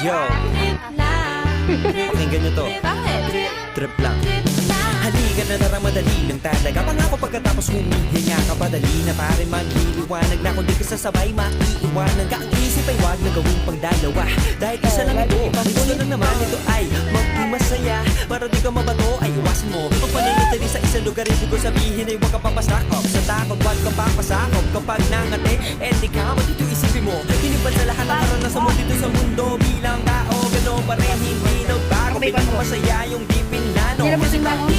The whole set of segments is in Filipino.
Yo, pakinggan nyo to. Bakit? Trip lang. Halika na tara, madali lang talaga. Pangako pagkatapos humihinga ka padali na pare magliliwanag na kung di ka sasabay maiiwanan ka. Ang isip ay wag na gawing pangdalawa dahil isa lang ito, ang gusto lang naman ito ay maging masaya. Para di ka mabato ay iwasan mo ang pananatili sa isang lugar. Ibig ko sabihin ay huwag ka papasakop sa takot, huwag ka papasakop. Kapag nangate, di ka matito isipin mo hinipan sa lahat ng karanasan mo dito sa mundo. Bilang tao, gano'n pa rin hindi nagbago. Pinagmasaya yung di pinlano. Hindi na po simbangon.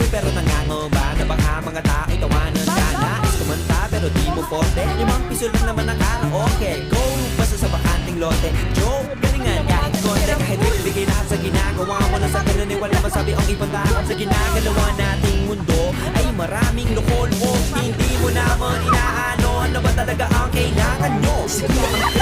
Pero nangangamba na baka mga tao'y tawanan ka. Nais kumanta pero di mo forte. 5 piso lang naman ang karaoke. Go, basta sa bakanting lote. Joke, galingan kahit konti. Kahit bigay lahat sa ginagawa mo na sa ganun ay wala masabi ang ibang tao. Sa ginagalawa nating mundo ay maraming loko-loko. Hindi mo naman inaano ano ba talaga ang kailangan nyo. Siguro ang